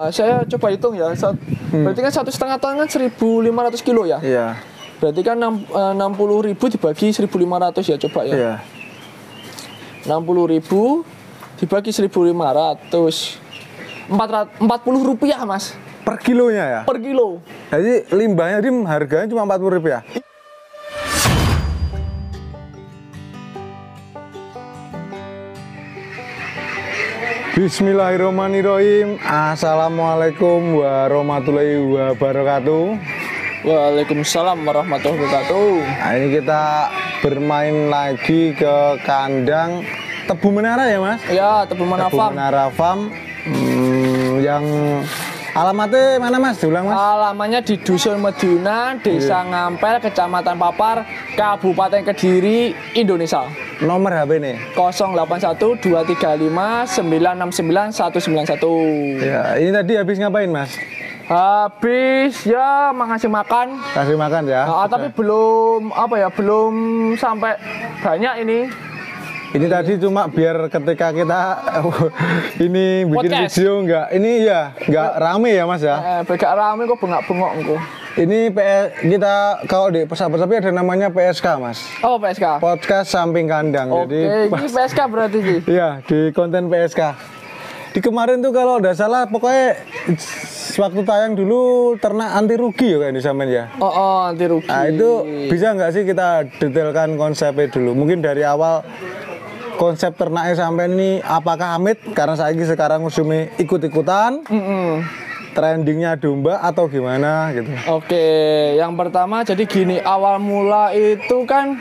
Saya coba hitung ya, berarti kan 1,5 ton kan 1.500 kilo ya? Iya. Berarti kan 60.000 dibagi 1.500 ya, coba ya. Iya. 60.000 dibagi 1.500, 40 rupiah mas. Per kilonya ya? Per kilo. Jadi limbahnya Dim harganya cuma 40 rupiah. Bismillahirrahmanirrahim. Assalamualaikum warahmatullahi wabarakatuh. Waalaikumsalam warahmatullahi wabarakatuh. Nah, ini kita bermain lagi ke kandang Tebu Menara ya mas? Ya, Tebu Menara Tebu Farm. Menara Farm. Yang alamatnya mana mas? Diulang mas? Alamannya di Dusun Medina, Desa Ngampel, Kecamatan Papar, Kabupaten Kediri, Indonesia. Nomor HP nih? 081235969191. Ya, ini tadi habis ngapain mas? Habis ya mengasih makan. Kasih makan ya? Tapi belum belum sampai banyak ini. Ini tadi cuma biar ketika kita ini bikin Podcast. video nggak rame ya mas ya? Begak rame kok bengak-bengok engko. Ini kita kalau di pesawat-pesawat ada namanya PSK mas. Oh, PSK. Podcast samping kandang. Oke, ini PSK berarti sih. Iya, di konten PSK. Di kemarin tuh kalau udah salah pokoknya waktu tayang dulu ternak anti rugi ya kayak di sampean ya. Oh, anti rugi. Nah itu bisa nggak sih kita detailkan konsepnya dulu? Mungkin dari awal konsep ternaknya sampai ini apakah amit karena saya sekarang musimnya ikut-ikutan trendingnya domba atau gimana gitu. Oke, yang pertama jadi gini, awal mula itu kan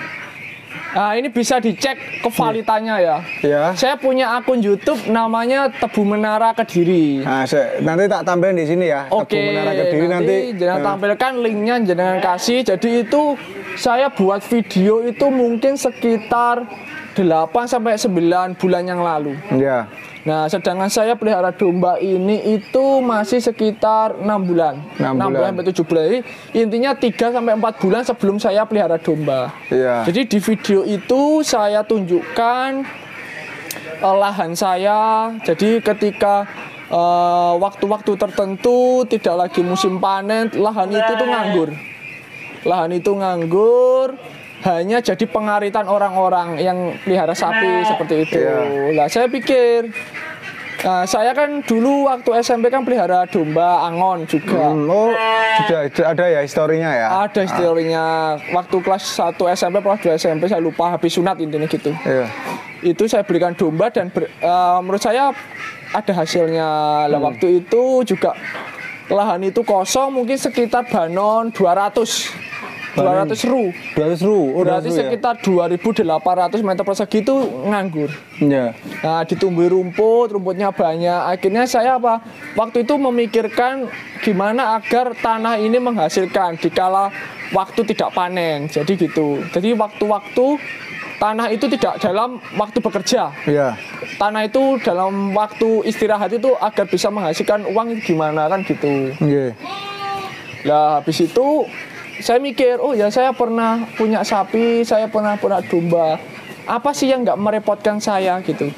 ini bisa dicek kevalitannya ya. Ya. Saya punya akun YouTube namanya Tebu Menara Kediri. Nah, nanti tak tambahin di sini ya. Oke, Tebu Menara Kediri nanti jangan tampilkan linknya, jangan kasih. Jadi itu saya buat video itu mungkin sekitar 8 sampai 9 bulan yang lalu. Ya. Nah, sedangkan saya pelihara domba ini itu masih sekitar 6 bulan. 6 bulan sampai 7 bulan. Jadi, intinya 3 sampai 4 bulan sebelum saya pelihara domba. Iya. Jadi di video itu saya tunjukkan lahan saya. Jadi ketika waktu-waktu tertentu tidak lagi musim panen, lahan itu tuh nganggur. Lahan itu nganggur, hanya jadi pengaritan orang-orang yang pelihara sapi seperti itu. Nah, saya pikir, saya kan dulu waktu SMP kan pelihara domba angon juga. Oh, sudah ada ya historinya ya? Ada historinya. Waktu kelas 1 SMP, kelas 2 SMP saya lupa, habis sunat intinya gitu. Iya. Itu saya belikan domba dan menurut saya ada hasilnya. Lah waktu itu juga lahan itu kosong, mungkin sekitar banon 200 ru. 200 ru. Berarti sekitar 2.800 meter persegi itu nganggur. Iya. Nah, ditumbuhi rumputnya banyak. Akhirnya saya waktu itu memikirkan gimana agar tanah ini menghasilkan dikala waktu tidak panen. Jadi gitu. Jadi waktu-waktu tanah itu tidak dalam waktu bekerja. Iya. Tanah itu dalam waktu istirahat itu agar bisa menghasilkan uang gimana kan gitu. Iya. Nah, habis itu saya mikir, oh ya saya pernah punya sapi, saya pernah punya domba. Apa sih yang nggak merepotkan saya gitu?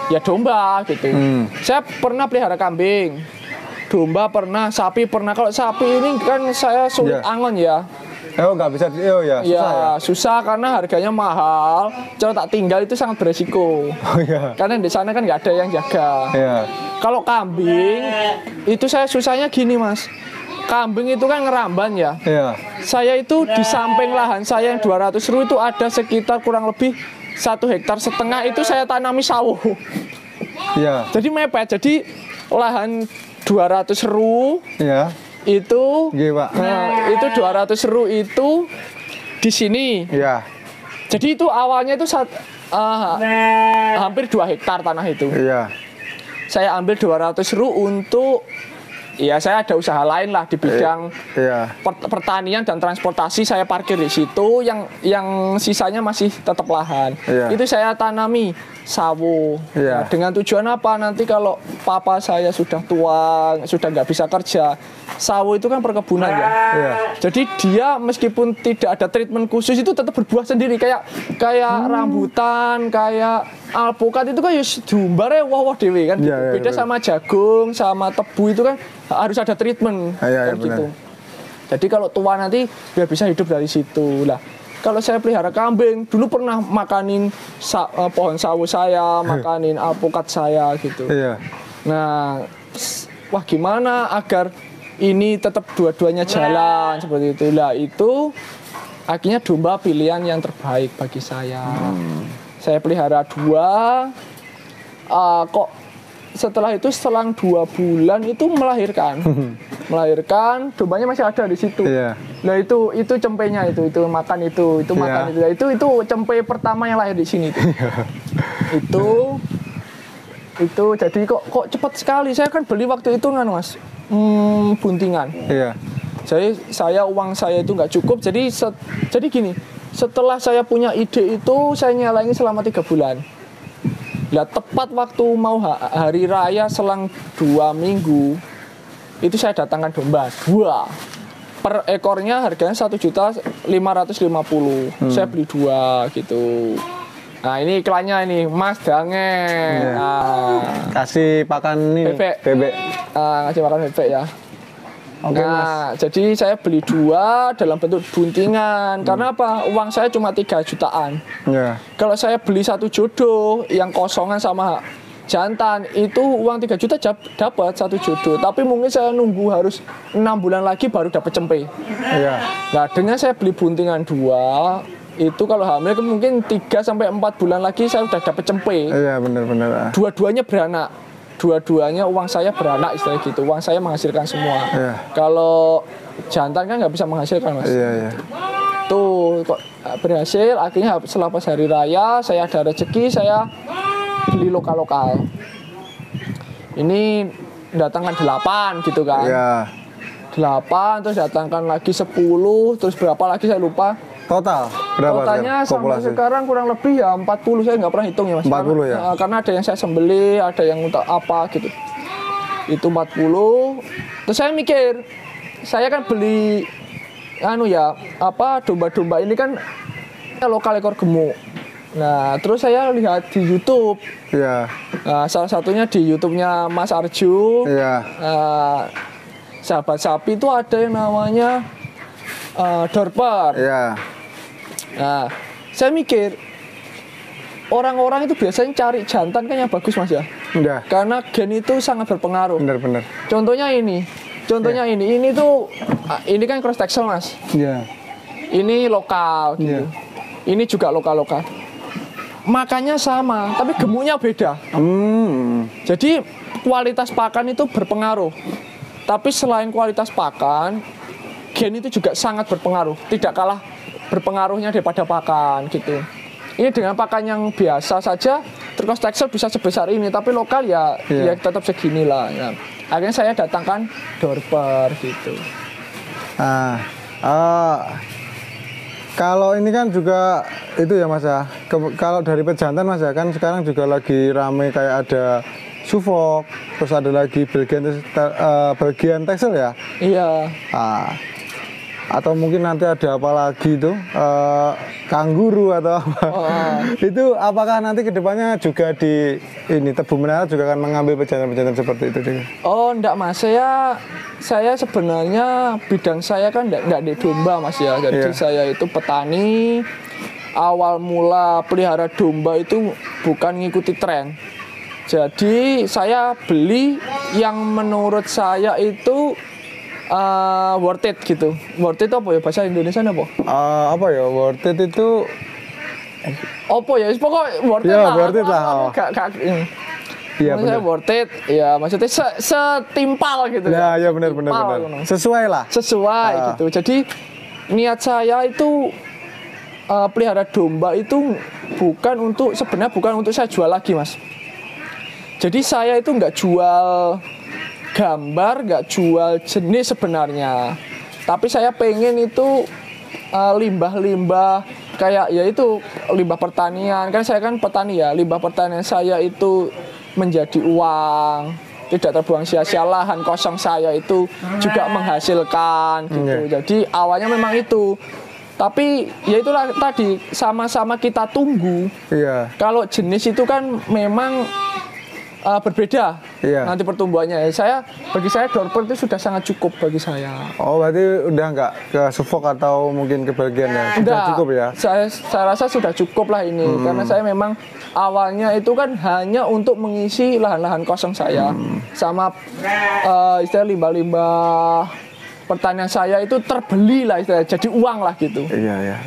Ya domba gitu. Saya pernah pelihara kambing, domba pernah, sapi pernah. Kalau sapi ini kan saya sulit angon ya. Oh nggak bisa, susah ya? Susah karena harganya mahal. Kalau tak tinggal itu sangat beresiko. Oh iya. Karena di sana kan nggak ada yang jaga. Iya. Kalau kambing itu saya susahnya gini mas. Kambing itu kan ngeramban ya. Iya. Saya itu di samping lahan saya yang 200 ru itu ada sekitar kurang lebih 1,5 hektar itu saya tanami sawo. Iya. Jadi mepet. Jadi lahan 200 ru. Iya. Itu Iya, Pak. Itu 200 ru itu di sini. Iya. Jadi itu awalnya itu hampir 2 hektar tanah itu. Iya. Saya ambil 200 ru untuk ya saya ada usaha lain lah di bidang Iya. pertanian dan transportasi. Saya parkir di situ, yang sisanya masih tetap lahan. Iya. Itu saya tanami sawo. Iya. Nah, dengan tujuan apa? Nanti kalau papa saya sudah tua, sudah nggak bisa kerja, sawo itu kan perkebunan ya. Iya. Jadi dia meskipun tidak ada treatment khusus itu tetap berbuah sendiri, kayak rambutan, kayak alpukat itu kan ya diumbar ya wah dewe kan. Iya, iya, Beda betul. sama jagung, sama tebu itu kan harus ada treatment Iya, kan iya, gitu. Jadi kalau tua nanti biar bisa hidup dari situ lah. Kalau saya pelihara kambing, dulu pernah makanin pohon sawo saya, makanin alpukat saya gitu. Iya. Nah, wah gimana agar ini tetap dua-duanya jalan seperti itu. Lah itu akhirnya domba pilihan yang terbaik bagi saya. Saya pelihara 2. Kok setelah itu selang 2 bulan itu melahirkan. Melahirkan, dombanya masih ada di situ. Iya. Nah itu cempenya itu makan itu makan Iya. itu. Itu cempe pertama yang lahir di sini itu. Itu jadi kok cepat sekali. Saya kan beli waktu itu kan Mas, buntingan. Iya. Jadi uang saya itu nggak cukup. Jadi gini, setelah saya punya ide itu saya nyalangi selama 3 bulan. Lah tepat waktu mau hari raya selang 2 minggu itu saya datangkan domba 2. Per ekornya harganya 1.550.000. Saya beli 2 gitu. Nah ini iklannya ini Mas Dange. Iya. Nah, Kasih pakan ini Bebek. bebek. ngasih makan bebek ya. Oke, Mas. Nah, jadi saya beli 2 dalam bentuk buntingan. Karena apa? Uang saya cuma 3 jutaan. Iya. Kalau saya beli 1 jodoh yang kosongan sama jantan, itu uang 3 juta dapat 1 jodoh. Tapi mungkin saya nunggu harus 6 bulan lagi baru dapat cempe. Iya. Nah, dengan saya beli buntingan 2, itu kalau hamil kan mungkin 3 sampai 4 bulan lagi saya udah dapat cempe. Iya, benar-benar. Dua-duanya beranak. Dua-duanya uang saya beranak istilah gitu. Uang saya menghasilkan semua. Iya. Kalau jantan kan nggak bisa menghasilkan Mas. Iya, iya. Tuh kok berhasil. Akhirnya setelah pas hari raya saya ada rezeki, saya beli lokal. Ini datangkan 8 gitu kan. Iya. 8 terus datangkan lagi 10, terus berapa lagi saya lupa. Total berapa Totalnya sekarang sampai populasi? sekarang kurang lebih ya 40, saya nggak pernah hitung ya Mas. 40 ya? Karena ada yang saya sembelih, ada yang untuk apa gitu. Itu 40. Terus saya mikir, saya kan beli domba-domba ini kan lokal ekor gemuk. Nah, terus saya lihat di YouTube. Iya. Nah, salah satunya di YouTube-nya Mas Arju. Iya. Sahabat sapi itu ada yang namanya Dorper. Iya. Nah, saya mikir orang-orang itu biasanya cari jantan kan yang bagus Mas ya. Udah. Karena gen itu sangat berpengaruh. Benar-benar. Contohnya ini tuh ini kan cross texel Mas. Iya. Ini lokal gitu. Iya. Ini juga lokal. Makannya sama, tapi gemuknya beda. Jadi kualitas pakan itu berpengaruh. Tapi selain kualitas pakan, gen itu juga sangat berpengaruh. Tidak kalah berpengaruhnya daripada pakan gitu. Ini dengan pakan yang biasa saja, terus tekstil bisa sebesar ini, tapi lokal ya tetap segini lah. Ya. Akhirnya saya datangkan Dorper gitu. Nah, kalau ini kan juga itu ya Mas ya. Kalau dari pejantan Mas ya, kan sekarang juga lagi rame kayak ada Suffolk, terus ada lagi bagian tekstil ya. Iya. Atau mungkin nanti ada apa lagi tuh, kangguru atau apa. Itu apakah nanti kedepannya juga di ini Tebu Menara juga akan mengambil pejantan-pejantan seperti itu juga? Oh enggak Mas, saya sebenarnya bidang saya kan enggak di domba Mas ya. Jadi saya itu petani. Awal mula pelihara domba itu bukan ngikuti tren. Jadi saya beli yang menurut saya itu worth it gitu. Worth it apa ya bahasa Indonesia apa? Apa ya worth it itu? Apa ya? Pokoknya worth it ya, lah. Worth it lah. Iya benar. Worth it. Ya maksudnya setimpal gitu. Ya benar. Sesuai lah. Sesuai gitu. Jadi niat saya itu pelihara domba itu sebenarnya bukan untuk saya jual lagi Mas. Jadi saya itu nggak jual gambar, nggak jual jenis sebenarnya. Tapi saya pengen itu limbah-limbah kayak ya itu limbah pertanian, kan saya kan petani ya, limbah pertanian saya itu menjadi uang, tidak terbuang sia-sia, lahan kosong saya itu juga menghasilkan gitu. Jadi awalnya memang itu. Tapi ya itulah tadi, sama-sama kita tunggu. Iya. Kalau jenis itu kan memang berbeda nanti pertumbuhannya. Bagi saya Dorper itu sudah sangat cukup bagi saya. Oh, berarti udah nggak ke sufok atau mungkin ke bagian ya? Sudah cukup ya? Saya rasa sudah cukup lah ini. Karena saya memang awalnya itu kan hanya untuk mengisi lahan-lahan kosong saya. Sama istilah limbah-limbah pertanian saya itu terbeli lah istilahnya, jadi uang lah gitu. Iya ya.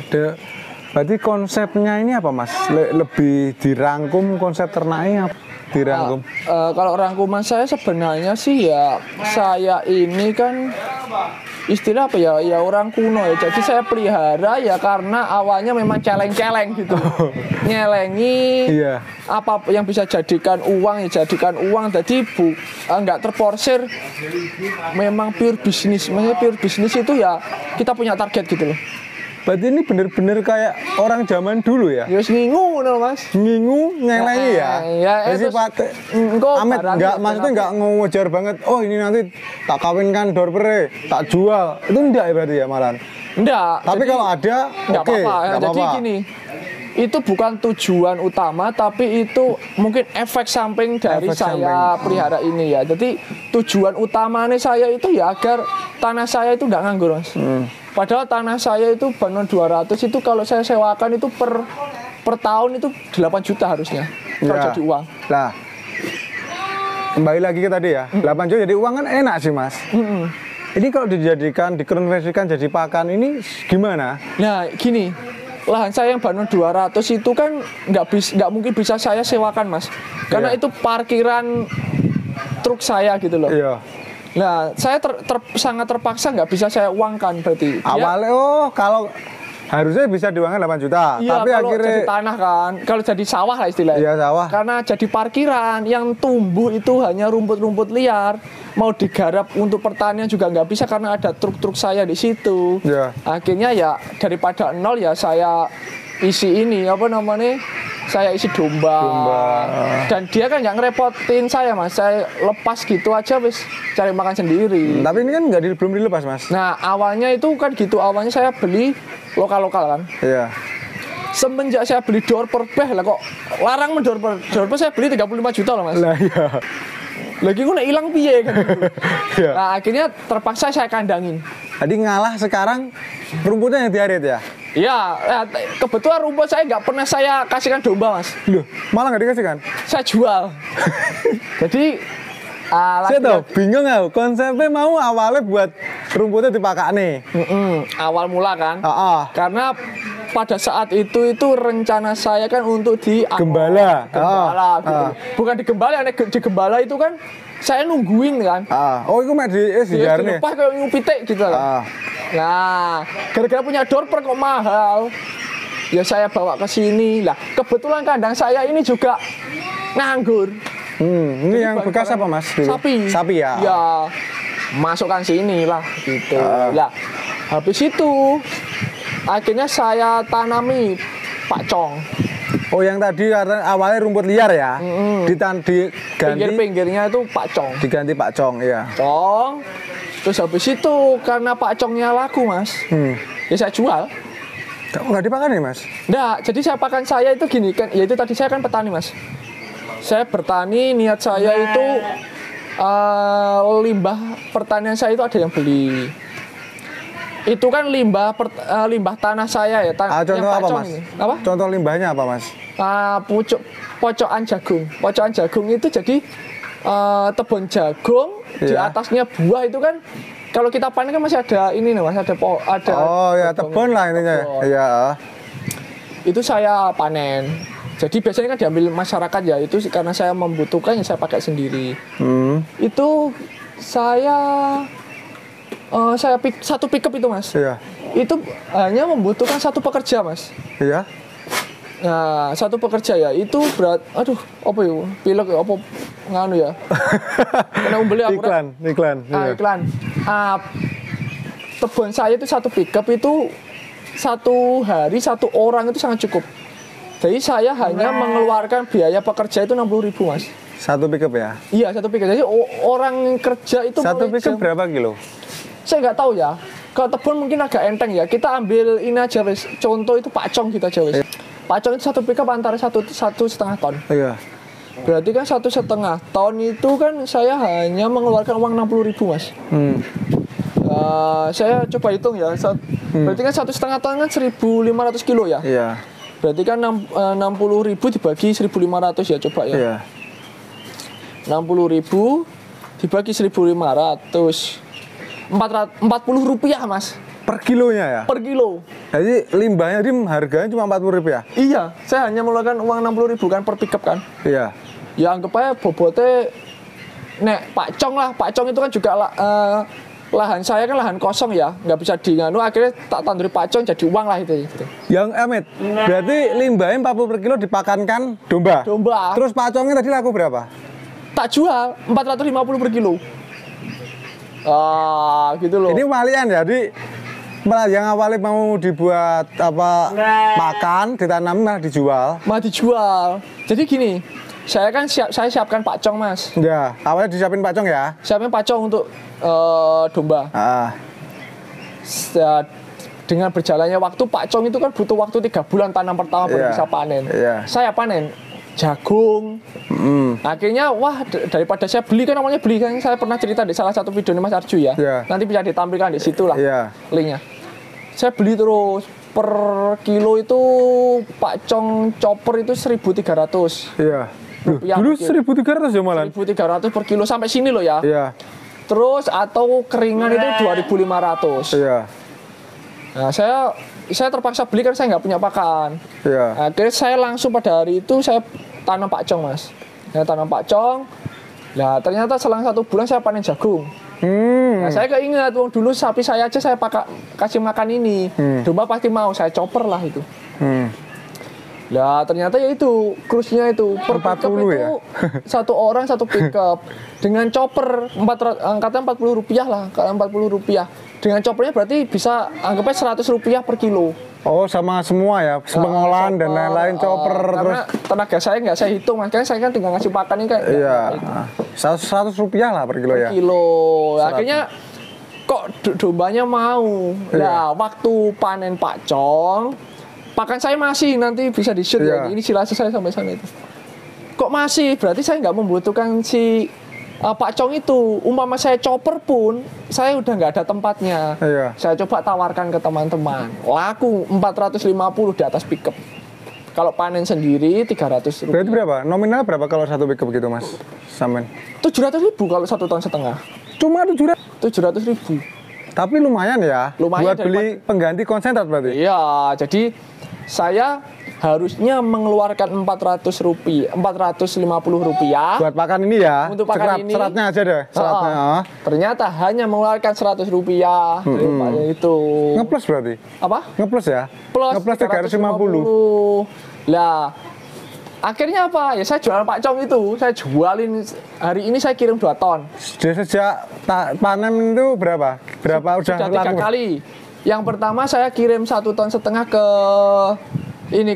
Berarti konsepnya ini apa Mas? Lebih dirangkum konsep ternaknya apa? Dirangkum? Kalau rangkuman saya sebenarnya sih ya, saya ini kan istilah apa ya, ya orang kuno ya. Jadi saya pelihara ya karena awalnya memang celeng-celeng gitu. Nyelengi apa yang bisa jadikan uang ya jadikan uang. Jadi nggak terporsir, memang pure bisnis. Maksudnya pure bisnis itu ya kita punya target gitu loh. Berarti ini bener-bener kayak orang zaman dulu ya? Ya ngingu no Mas. Ngingu nyelengi ya? Jadi pakai Amit nggak, maksudnya nggak ngejar banget. Oh ini nanti tak kawinkan Dorper, tak jual. Itu enggak ya berarti ya malah? Enggak. Tapi kalau ada, oke. Jadi gini, itu bukan tujuan utama, tapi itu mungkin efek samping dari saya pelihara ini ya. Jadi tujuan utamanya saya itu ya agar tanah saya itu nggak nganggur Mas. Padahal tanah saya itu Banon 200 itu kalau saya sewakan itu per tahun itu 8 juta harusnya kalau jadi uang. Nah, kembali lagi ke tadi ya, 8 juta jadi uang kan enak sih Mas. Ini kalau dikonversikan jadi pakan ini gimana? Nah gini, lahan saya yang Banon 200 itu kan nggak mungkin bisa saya sewakan Mas, karena itu parkiran truk saya gitu loh. Iya. Nah, saya sangat terpaksa nggak bisa saya uangkan berarti. Awalnya kalau harusnya bisa diuangkan 8 juta, iya, tapi kalau akhirnya jadi tanah kan, kalau jadi sawah lah istilahnya. Iya, sawah. Karena jadi parkiran yang tumbuh itu hanya rumput-rumput liar. Mau digarap untuk pertanian juga nggak bisa karena ada truk-truk saya di situ. Iya. Akhirnya ya daripada nol ya saya isi ini apa namanya? Saya isi domba. Dan dia kan nggak ngerepotin saya Mas, saya lepas gitu aja wis cari makan sendiri. Tapi ini kan belum dilepas Mas. Nah awalnya itu kan gitu, awalnya saya beli lokal-lokal kan. Iya. Semenjak saya beli Dorper lah kok larang mendorper. Dorper saya beli 35 juta loh Mas. Lah iya. Lagi gue hilang piye kan gitu. Iya. Nah akhirnya terpaksa saya kandangin. Jadi ngalah sekarang rumputnya yang diarit ya? Iya, kebetulan rumput saya nggak pernah saya kasihkan domba Mas. Loh, malah nggak dikasihkan? Saya jual. Jadi saya tahu, bingung nggak? Konsepnya mau awalnya buat rumputnya dipakai nih. Awal mula kan? Karena pada saat itu rencana saya kan untuk Gembala. Gitu. Bukan digembala, digembala itu kan saya nungguin kan. Oh itu mah di jarne. Pas kayak nyupitek gitu kan. Nah, gara-gara punya Dorper kok mahal. Ya saya bawa ke sini lah. Kebetulan kandang saya ini juga nganggur. Ini jadi yang bekas apa Mas? Sapi ya? Ya, masukkan sini lah gitu. Lah, habis itu akhirnya saya tanami pakcong. Oh yang tadi karena awalnya rumput liar ya? Diganti pinggir-pinggirnya itu pakcong. Diganti pakcong, iya. Pakcong. Terus habis itu karena pakcongnya laku Mas, ya saya jual. Nggak dipakan nih Mas? Nggak, jadi saya pakan saya itu gini kan, ya itu tadi saya kan petani Mas. Saya bertani, niat saya itu limbah pertanian saya itu ada yang beli. Itu kan limbah tanah saya ya. Contoh apa Mas? Apa? Contoh limbahnya apa Mas? Pocokan jagung. Pocokan jagung itu jadi tebon jagung, di atasnya buah itu kan. Kalau kita panen kan masih ada ini nih Mas, ada. Oh ya, tebon lah intinya. Iya. Itu saya panen. Jadi biasanya kan diambil masyarakat ya, itu karena saya membutuhkan ya saya pakai sendiri. Itu saya satu pickup itu Mas. Iya. Itu hanya membutuhkan satu pekerja Mas. Iya. Nah, satu pekerja ya, itu berat, apa ya, pilek apa nganu ya. Kena umbeli aku. Iklan. Iya. Iklan. Kebun saya itu satu pickup itu satu hari satu orang itu sangat cukup. Jadi saya hanya mengeluarkan biaya pekerja itu 60.000 Mas. Satu pickup ya? Iya, satu pickup. Jadi orang kerja itu satu pickup berapa kilo? Saya nggak tahu ya. Kalau tebon mungkin agak enteng ya. Kita ambil ini aja wes. Contoh itu pacong kita aja wes. Pacong itu satu pickup antara 1,5 ton. Iya. Berarti kan 1,5 ton itu kan saya hanya mengeluarkan uang 60.000 Mas. Saya coba hitung ya. Berarti kan 1,5 ton kan 1.500 kilo ya. Iya. Berarti kan 60.000 dibagi 1.500 ya coba ya. Iya. 60.000 dibagi 1.500. 40 rupiah Mas. Per kilonya ya? Per kilo. Jadi limbahnya harganya cuma 40 rupiah? Iya, saya hanya mengeluarkan uang 60.000 kan per pickup kan. Iya. Ya anggap aja bobotnya nek pacong lah. Pacong itu kan juga lahan saya kan lahan kosong ya, nggak bisa nganu, akhirnya tak tanduri pacong jadi uang lah itu. Yang Amit, berarti limbahnya 40 per kilo dipakankan domba? Domba. Terus pacongnya tadi laku berapa? Tak jual 450 per kilo. Gitu loh. Ini walian ya, jadi yang awalnya mau dibuat makan, ditanam malah dijual. Malah dijual. Jadi gini, saya kan saya siapkan pacong Mas. Ya, awalnya disiapin pacong ya? Siapin pacong untuk domba. Dengan berjalannya waktu, pacong itu kan butuh waktu 3 bulan tanam pertama baru bisa panen. Saya panen jagung. Akhirnya wah, daripada saya beli, kan namanya beli kan, saya pernah cerita di salah satu video Mas Arju ya. Nanti bisa ditampilkan di situ lah linknya. Saya beli terus per kilo itu pacong chopper itu 1.300. Iya. Dulu 1.300 ya malah. 1.300 per kilo sampai sini loh ya. Iya. Terus atau keringan itu 2.500. Iya. Nah, saya terpaksa beli kan saya nggak punya pakan. Iya. Akhirnya saya langsung pada hari itu saya tanam pakcong Mas. Saya tanam pakcong. Nah ternyata selang 1 bulan saya panen jagung. Nah saya keinget dulu sapi saya aja saya kasih makan ini. Domba pasti mau, saya chopper lah itu. Nah ternyata ya itu krusnya itu per pickup itu ya? Satu orang satu pickup dengan chopper angkatnya 40 rupiah lah, 40 rupiah. Dengan choppernya berarti bisa anggapnya 100 rupiah per kilo. Oh sama semua ya, pengolahan dan lain-lain chopper. Karena tenaga saya nggak saya hitung, makanya saya kan tinggal ngasih pakan ini kan. Iya. 100 rupiah lah per kilo ya. Kilo. Akhirnya kok dombanya mau. Nah waktu panen pacong, pakan saya masih nanti bisa di-shoot ya. Ini silase saya sampai sana itu. Kok masih? Berarti saya nggak membutuhkan si pacong itu. Umpama saya chopper pun, saya udah nggak ada tempatnya. Saya coba tawarkan ke teman-teman. Laku 450 di atas pickup. Kalau panen sendiri 300 rupiah. Berarti berapa? Nominal berapa kalau satu pickup gitu Mas? Samen? 700.000 kalau 1,5 ton. Cuma 700.000. Tapi lumayan ya. Lumayan buat beli pengganti konsentrat berarti. Iya, jadi saya harusnya mengeluarkan 450 rupiah buat pakan ini ya. Untuk pakan ini seratnya aja deh. Seratnya. Ternyata hanya mengeluarkan 100 rupiah. Itu ngeplus berarti. Apa? Ngeplus ya. Ngeplus 350. Lah akhirnya apa ya, saya jualan pakcong itu, saya jualin hari ini saya kirim 2 ton. Sejak panen itu berapa udah sudah 3 kali. Yang pertama saya kirim 1,5 ton ke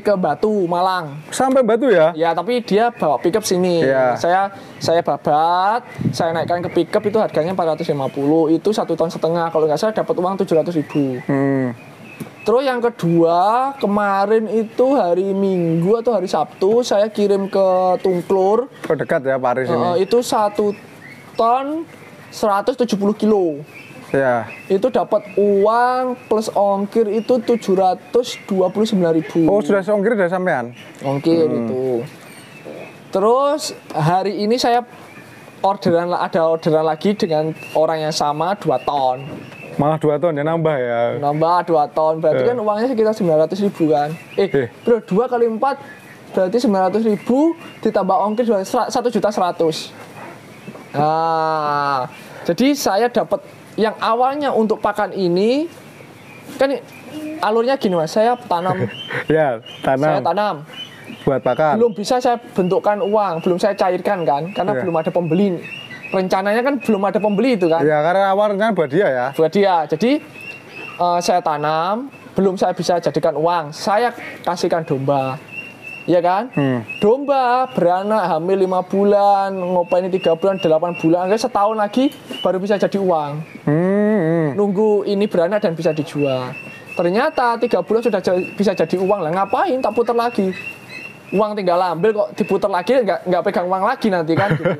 ke Batu, Malang. Sampai Batu ya? Ya, tapi dia bawa pickup sini. Saya babat, saya naikkan ke pickup itu harganya 450. Itu 1,5 ton. Kalau nggak salah dapat uang 700.000. Terus yang kedua, kemarin itu hari Minggu atau hari Sabtu saya kirim ke Tungklur. Oh, dekat ya Paris ini. Itu 1 ton 170 kilo. Ya. Itu dapat uang plus ongkir itu 729.000. Oh, sudah ongkir dari sampean? Ongkir itu. Terus hari ini saya ada orderan lagi dengan orang yang sama 2 ton. Malah 2 ton ya, nambah ya? Nambah 2 ton, berarti kan uangnya sekitar 900.000 kan. Bro, 2 kali 4 berarti 900.000 ditambah ongkir 1.100.000. Nah, jadi saya dapat yang awalnya untuk pakan ini kan alurnya gini Mas, saya tanam. Ya, tanam. Saya tanam. buat pakan. belum bisa saya bentukkan uang, belum saya cairkan kan, karena Iya. belum ada pembeli. Rencananya kan belum ada pembeli itu kan, Ya karena awal rencana buat dia ya. buat dia. Jadi saya tanam, belum saya bisa jadikan uang, saya kasihkan domba, iya kan? Domba beranak hamil 5 bulan, ngopain 3 bulan, 8 bulan, enggak setahun lagi baru bisa jadi uang. Nunggu ini beranak dan bisa dijual. Ternyata 3 bulan sudah bisa jadi uang lah. Ngapain tak putar lagi? Uang tinggal ambil kok diputar lagi, nggak pegang uang lagi nanti kan. Gitu.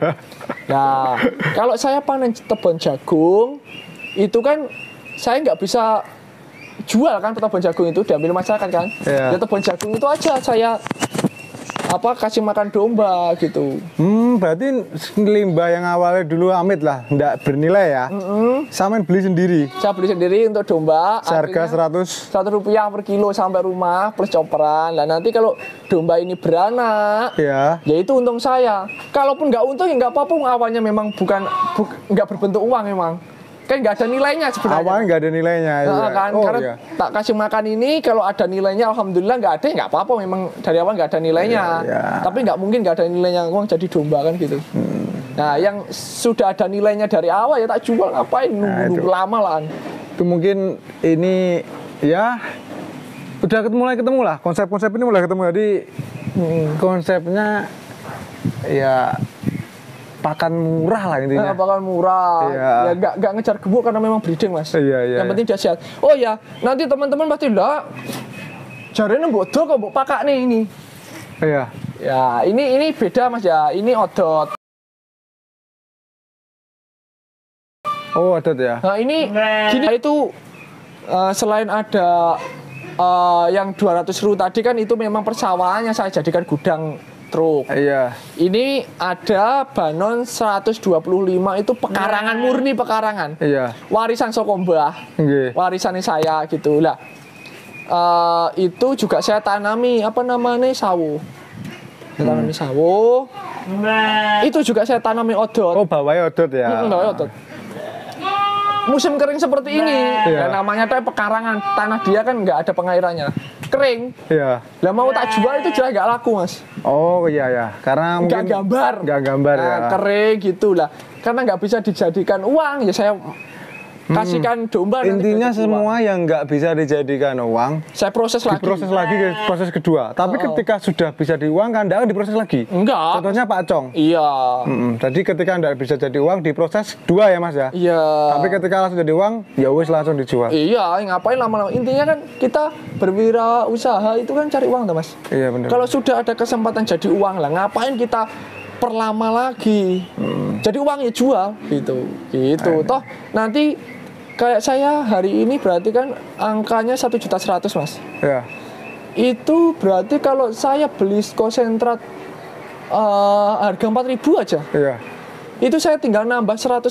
Nah, kalau saya panen tebon jagung, itu kan saya nggak bisa jual kan tebon jagung itu diambil masyarakat kan. Iya. Ya tebon jagung itu aja saya kasih makan domba gitu. Berarti limbah yang awalnya dulu Amit lah, nggak bernilai ya. Sama beli sendiri. Saya beli sendiri untuk domba. Seharga akhirnya 100. Rp100 per kilo sampai rumah plus coperan. Nah nanti kalau domba ini beranak, Ya. ya itu untung saya. Kalaupun nggak untung ya nggak apa-apa. Awalnya memang nggak berbentuk uang memang. Kan nggak ada nilainya sebenarnya. Awalnya nggak ada nilainya. Nah, Iya. kan Oh, karena iya. tak kasih makan ini kalau ada nilainya alhamdulillah nggak ada ya nggak apa-apa memang dari awal nggak ada nilainya. Iya. Tapi nggak mungkin nggak ada nilainya uang jadi domba kan gitu. Nah yang sudah ada nilainya dari awal ya tak jual ngapain nunggu lama lah. Itu mungkin ini ya udah mulai ketemu lah, konsep-konsep ini mulai ketemu. Jadi konsepnya ya pakan murah lah intinya. Bakal murah. Iya. Ya nggak ngejar gemuk karena memang breeding mas. Iya. Yang penting dia sehat. Oh ya nanti teman-teman pasti lah. Jarene bodoh kok mbok pakak nih ini. Iya. Ya ini beda mas ya. Ini odot. Oh, ada ya. Nah ini gini itu selain ada yang 200 ru tadi kan itu memang persawahannya saya jadikan gudang truk. Iya. Ini ada Banon 125 itu pekarangan murni pekarangan. Iya. Warisan saka mbah. Nggih. Warisannya saya gitu lah. Itu juga saya tanami apa namanya sawo. Saya tanami sawo. Itu juga saya tanami odot. Oh, bawahnya odot ya. Enggak odot. Musim kering seperti ini, Iya. ya namanya tuh pekarangan, tanah dia kan nggak ada pengairannya, kering. Iya. Lah mau tak jual itu jelas nggak laku mas, Oh, iya ya. Karena nggak mungkin gambar, nggak gambar ya. kering gitulah. Karena nggak bisa dijadikan uang, ya saya kasihkan domba. nanti Intinya jadi semua uang. yang nggak bisa dijadikan uang Saya proses lagi. diproses lagi ke proses kedua. Tapi ketika sudah bisa diuangkan, nggak akan diproses lagi. Enggak. Contohnya Pak Cong. Iya. Jadi ketika nggak bisa jadi uang diproses dua ya Mas ya. Iya. Tapi ketika langsung jadi uang, ya wis langsung dijual. Iya, ngapain lama-lama? Intinya kan kita berwirausaha itu kan cari uang, toh, Mas. Iya benar. Kalau sudah ada kesempatan jadi uang lah, ngapain kita perlama lagi? Jadi uang ya jual, gitu. Toh nanti kayak saya hari ini berarti kan angkanya 1.100.000 Mas. Ya. Itu berarti kalau saya beli konsentrat harga 4.000 aja. Iya. Itu saya tinggal nambah Rp100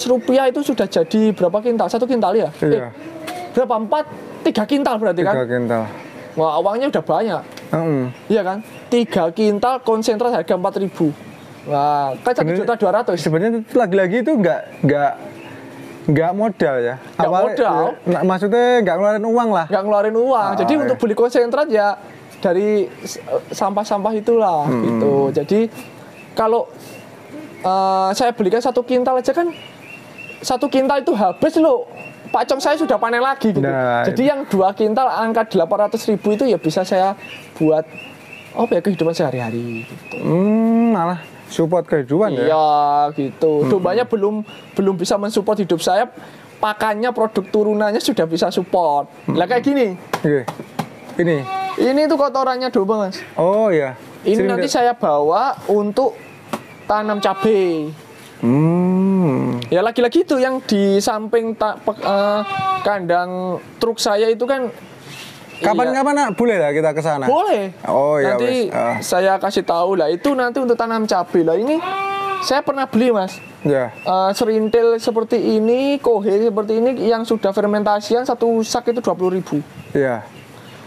itu sudah jadi berapa kintal? 1 kintal ya? Iya. Berapa? 3 kintal berarti kan? 3 kintal. Wah, uangnya udah banyak. Iya kan? 3 kintal konsentrat harga 4.000. Wah, kan 1.200.000. Sebenarnya itu lagi-lagi itu nggak modal ya. Nggak modal. Maksudnya nggak ngeluarin uang lah. Nggak ngeluarin uang. Jadi iya. untuk beli konsentrat ya dari sampah-sampah itulah gitu. Jadi kalau saya belikan 1 kintal aja kan 1 kintal itu habis loh. Pak Cong saya sudah panen lagi gitu. Nah, Jadi yang 2 kintal angka 800.000 itu ya bisa saya buat kehidupan sehari-hari gitu. Malah support kehidupan ya. Iya gitu. Dombanya belum bisa mensupport hidup saya. Pakannya produk turunannya sudah bisa support. Lah kayak gini. Oke. Ini Ini tuh kotorannya domba mas. oh ya. Ini nanti saya bawa untuk tanam cabai. Ya lagi-lagi itu yang di samping kandang truk saya itu kan. Kapan-kapan nak boleh lah kita ke sana? Boleh. Oh ya Nanti wes. saya kasih tahu lah. Itu nanti untuk tanam cabai lah. Ini saya pernah beli mas. Ya. Serintil seperti ini, kohe seperti ini yang sudah fermentasian 1 sak itu 20.000. Ya.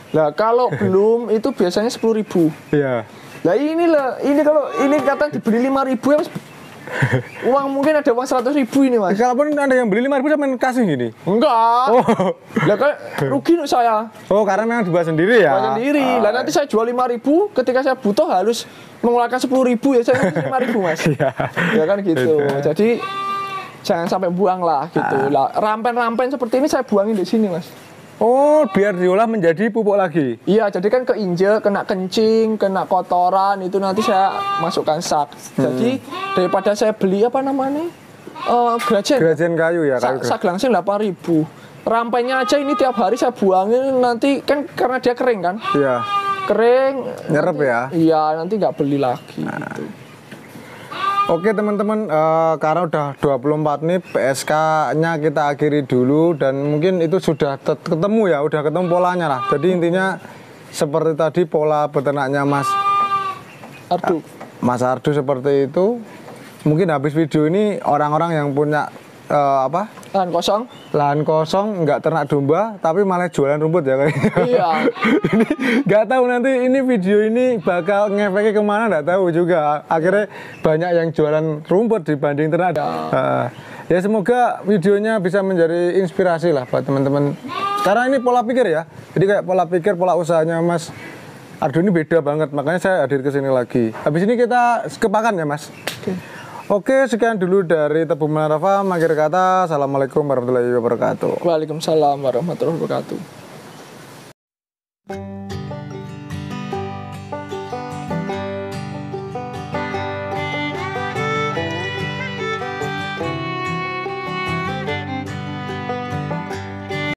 Lah kalau belum itu biasanya 10.000. Ya. Lah ini kalau ini kata dibeli 5.000 ya mas, Uang mungkin ada uang 100.000 ini mas. Kalaupun ada yang beli 5.000 sampai kasih gini. Enggak. Oh. Lah kan rugi nih saya. Oh, karena memang dibuat sendiri ya. Buat sendiri. Lah nanti saya jual 5.000, ketika saya butuh harus mengeluarkan 10.000 ya saya kasih 5.000 mas. Ya kan gitu. Jadi jangan sampai buang lah gitu. Lah rampen-rampen seperti ini saya buangin di sini mas. Oh, biar diolah menjadi pupuk lagi. Iya, jadi kan keinjek, kena kencing, kena kotoran itu nanti saya masukkan sak. Jadi daripada saya beli apa namanya grajen. Grajen kayu ya, kayu. Sak langsung 8.000. Rampennya aja ini tiap hari saya buangin nanti kan karena dia kering kan. Iya. Kering. Nyerep ya. Iya, nanti nggak beli lagi. Gitu. Oke teman-teman, karena udah 24 nih PSK-nya kita akhiri dulu dan mungkin itu sudah ketemu ya, udah ketemu polanya lah. Jadi intinya seperti tadi pola peternaknya Mas Ardu seperti itu. Mungkin habis video ini orang-orang yang punya lahan kosong nggak ternak domba tapi malah jualan rumput ya kayaknya. Iya. Ini nggak tahu nanti ini video ini bakal ngefeknya kemana nggak tahu juga. Akhirnya banyak yang jualan rumput dibanding ternak. Ya semoga videonya bisa menjadi inspirasi lah buat teman-teman. Karena ini pola pikir ya. Jadi kayak pola pikir, pola usahanya Mas Ardu ini beda banget. Makanya saya hadir ke sini lagi. Habis ini kita kepakan ya Mas. Oke, sekian dulu dari Tebu Menara Farm. Akhir kata, assalamualaikum warahmatullahi wabarakatuh. Waalaikumsalam warahmatullahi wabarakatuh.